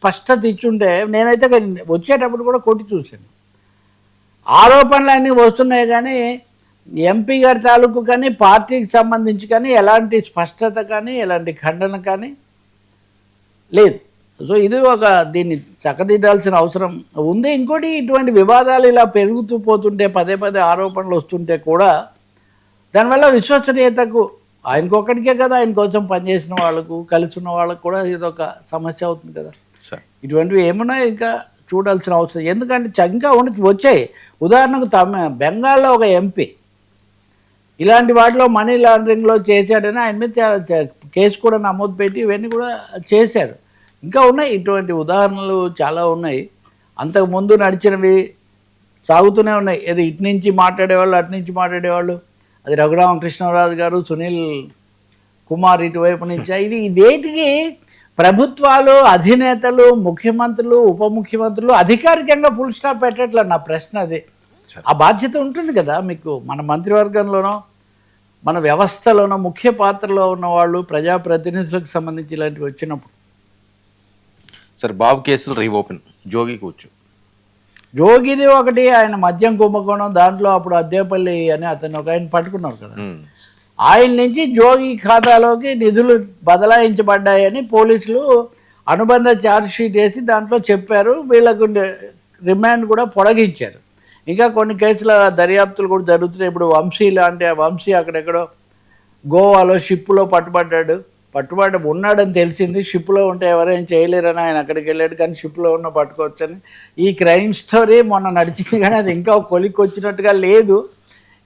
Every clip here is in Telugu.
స్పష్టత ఇచ్చుంటే నేనైతే వచ్చేటప్పుడు కూడా కొట్టి చూశాను. ఆరోపణలు అన్నీ వస్తున్నాయి కానీ ఎంపీ గారి తాలూకు కానీ పార్టీకి సంబంధించి కానీ ఎలాంటి స్పష్టత కానీ ఎలాంటి ఖండన కానీ లేదు. సో ఇది ఒక దీన్ని చక్కదిద్దాల్సిన అవసరం ఉంది. ఇంకోటి ఇటువంటి వివాదాలు ఇలా పెరుగుతూ పోతుంటే పదే పదే ఆరోపణలు వస్తుంటే కూడా దానివల్ల విశ్వసనీయతకు ఆయనకొక్కడికే కదా ఆయన కోసం పనిచేసిన వాళ్ళకు కలిసి ఉన్న వాళ్ళకు కూడా ఇదొక సమస్య అవుతుంది కదా. ఇటువంటివి ఏమన్నా ఇంకా చూడాల్సిన అవసరం, ఎందుకంటే ఇంకా వచ్చాయి. ఉదాహరణకు బెంగాల్లో ఒక ఎంపీ ఇలాంటి వాటిలో మనీ లాండరింగ్లో చేశాడని ఆయన మీద కేసు కూడా నమోదు పెట్టి ఇవన్నీ కూడా చేశారు. ఇంకా ఉన్నాయి ఇటువంటి ఉదాహరణలు చాలా ఉన్నాయి. అంతకుముందు నడిచినవి సాగుతూనే ఉన్నాయి. ఇది ఇటు నుంచి మాట్లాడేవాళ్ళు అటు నుంచి మాట్లాడేవాళ్ళు, అది రఘురామకృష్ణరాజు గారు, సునీల్ కుమార్ ఇటువైపు నుంచి. ఇది వేటికి ప్రభుత్వాలు, అధినేతలు, ముఖ్యమంత్రులు, ఉప ముఖ్యమంత్రులు అధికారికంగా ఫుల్ స్టాప్ పెట్టట్లేదు. నా ప్రశ్న అది. ఆ బాధ్యత ఉంటుంది కదా మీకు. మన మంత్రివర్గంలోనో మన వ్యవస్థలోనో ముఖ్య పాత్రలో ఉన్న వాళ్ళు, ప్రజాప్రతినిధులకు సంబంధించి ఇలాంటివి వచ్చినప్పుడు. సరే, బాబు కేసులు రీఓపెన్, జోగి కూర్చు. జోగిది ఒకటి, ఆయన మద్యం కుంభకోణం, దాంట్లో అప్పుడు అద్దేపల్లి అని అతను ఒక ఆయన పట్టుకున్నారు కదా, ఆయన నుంచి జోగి ఖాతాలోకి నిధులు బదలాయించబడ్డాయని పోలీసులు అనుబంధ ఛార్జ్షీట్ వేసి దాంట్లో చెప్పారు. వీళ్ళకు రిమాండ్ కూడా పొడిగించారు. ఇంకా కొన్ని కేసుల దర్యాప్తులు కూడా జరుగుతున్నాయి. ఇప్పుడు వంశీ అక్కడెక్కడో గోవాలో షిప్లో పట్టుబడ్డాడు. ఉన్నాడని తెలిసింది. షిప్లో ఉంటే ఎవరేం చేయలేరని ఆయన అక్కడికి వెళ్ళాడు, కానీ షిప్లో ఉన్న పట్టుకోవచ్చని. ఈ క్రైమ్ స్టోరీ మొన్న నడిచింది కానీ అది ఇంకా కొలిక్కి వచ్చినట్టుగా లేదు.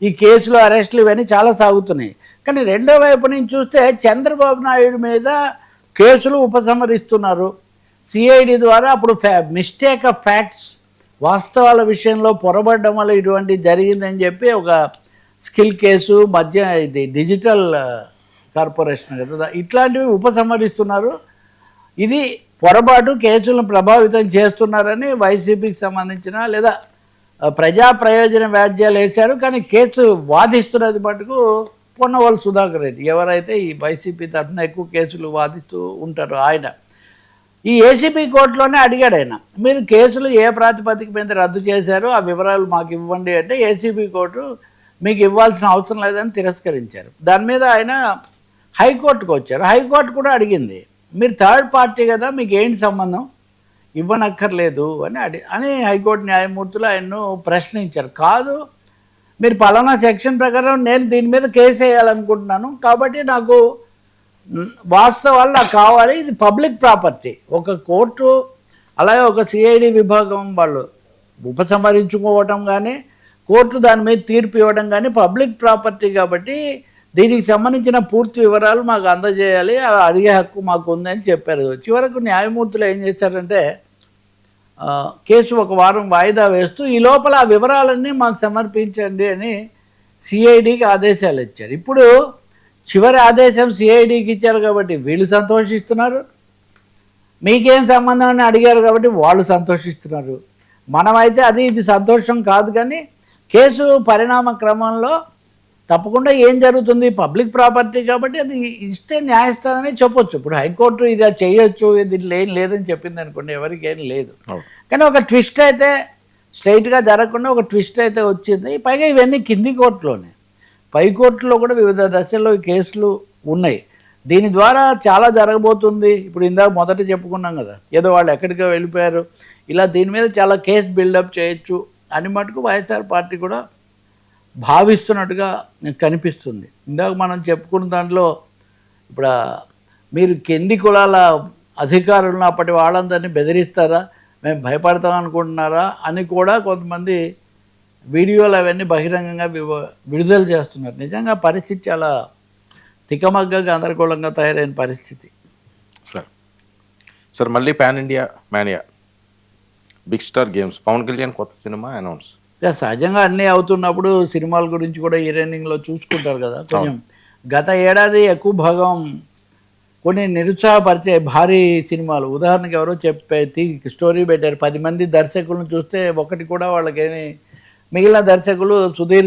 ఈ కేసులో అరెస్టులు ఇవన్నీ చాలా సాగుతున్నాయి. కానీ రెండో వైపు నుంచి చూస్తే చంద్రబాబు నాయుడు మీద కేసులు ఉపసంహరిస్తున్నారు సిఐడి ద్వారా. అప్పుడు మిస్టేక్ ఆఫ్ ఫ్యాక్ట్స్, వాస్తవాల విషయంలో పొరబడడం వల్ల ఇటువంటి జరిగిందని చెప్పి ఒక స్కిల్ కేసు, ఇది డిజిటల్ కార్పొరేషన్ కదా, ఇట్లాంటివి ఉపసంహరిస్తున్నారు. ఇది పొరపాటు, కేసులను ప్రభావితం చేస్తున్నారని వైసీపీకి సంబంధించిన లేదా ప్రజా ప్రయోజన వ్యాజ్యాలు వేశారు. కానీ కేసు వాదిస్తున్నది మటుకు పొన్నవోలు సుధాకర్ రెడ్డి, ఎవరైతే ఈ వైసీపీ తరఫున ఎక్కువ కేసులు వాదిస్తూ ఉంటారో ఆయన. ఈ ఏసీబీ కోర్టులోనే అడిగాడు ఆయన, మీరు కేసులు ఏ ప్రాతిపదిక మీద రద్దు చేశారో ఆ వివరాలు మాకు ఇవ్వండి అంటే ఏసీబీ కోర్టు మీకు ఇవ్వాల్సిన అవసరం లేదని తిరస్కరించారు. దాని మీద ఆయన హైకోర్టుకు వచ్చారు. హైకోర్టు కూడా అడిగింది, మీరు థర్డ్ పార్టీ కదా, మీకు ఏంటి సంబంధం, ఇవ్వనక్కర్లేదు అని హైకోర్టు న్యాయమూర్తులు ఆయన్ను ప్రశ్నించారు. కాదు, మీరు పలానా సెక్షన్ ప్రకారం నేను దీని మీద కేసు వేయాలనుకుంటున్నాను, కాబట్టి నాకు వాస్తవాలు నాకు కావాలి, ఇది పబ్లిక్ ప్రాపర్టీ. ఒక కోర్టు అలాగే ఒక సిఐడి విభాగం వాళ్ళు ఉపసంహరించుకోవటం కానీ కోర్టు దాని మీద తీర్పు ఇవ్వడం కానీ పబ్లిక్ ప్రాపర్టీ కాబట్టి దీనికి సంబంధించిన పూర్తి వివరాలు మాకు అందజేయాలి, అడిగే హక్కు మాకు ఉందని చెప్పారు. చివరకు న్యాయమూర్తులు ఏం చేశారంటే కేసు ఒక వారం వాయిదా వేస్తూ ఈ లోపల ఆ వివరాలన్నీ మాకు సమర్పించండి అని సిఐడికి ఆదేశాలు ఇచ్చారు. ఇప్పుడు చివరి ఆదేశం సిఐడికి ఇచ్చారు కాబట్టి వీళ్ళు సంతోషిస్తున్నారు, మీకేం సంబంధం అని అడిగారు కాబట్టి వాళ్ళు సంతోషిస్తున్నారు. మనమైతే అది ఇది సంతోషం కాదు. కానీ కేసు పరిణామ క్రమంలో తప్పకుండా ఏం జరుగుతుంది, పబ్లిక్ ప్రాపర్టీ కాబట్టి అది ఇస్తే న్యాయస్థానమే చెప్పొచ్చు. ఇప్పుడు హైకోర్టు ఇది చేయొచ్చు, దీంట్లో ఏం లేదని చెప్పింది అనుకోండి, ఎవరికి ఏం లేదు. కానీ ఒక ట్విస్ట్ అయితే స్ట్రైట్గా జరగకుండా ఒక ట్విస్ట్ అయితే వచ్చింది. పైగా ఇవన్నీ కింది కోర్టులోనే, పై కోర్టులో కూడా వివిధ దశల్లో ఈ కేసులు ఉన్నాయి. దీని ద్వారా చాలా జరగబోతుంది. ఇప్పుడు ఇందాక మొదట చెప్పుకున్నాం కదా, ఏదో వాళ్ళు ఎక్కడికో వెళ్ళిపోయారు, ఇలా దీని మీద చాలా కేసు బిల్డప్ చేయొచ్చు అని మటుకు వైఎస్ఆర్ పార్టీ కూడా భావిస్తున్నట్టుగా కనిపిస్తుంది. ఇందాక మనం చెప్పుకున్న దాంట్లో ఇప్పుడు మీరు కింది కులాల అధికారులను అప్పటి వాళ్ళందరినీ బెదిరిస్తారా, మేము భయపడతాం అనుకుంటున్నారా అని కూడా కొంతమంది వీడియోలు అవన్నీ బహిరంగంగా విడుదల చేస్తున్నారు. నిజంగా పరిస్థితి చాలా తికమగ్గ గందరగోళంగా తయారైన పరిస్థితి. సార్ మళ్ళీ pan India mania, big star games, Pavan Kalyan కొత్త సినిమా అనౌన్స్. సహజంగా అన్నీ అవుతున్నప్పుడు సినిమాల గురించి కూడా ఈ రన్నింగ్లో చూసుకుంటారు కదా. కొంచెం గత ఏడాది ఎక్కువ భాగం కొన్ని నిరుత్సాహపరిచే భారీ సినిమాలు, ఉదాహరణకి ఎవరో స్టోరీ పెట్టారు, 10 మంది దర్శకులను చూస్తే ఒకటి కూడా వాళ్ళకేమి, మిగిలిన దర్శకులు సుదీర్ఘ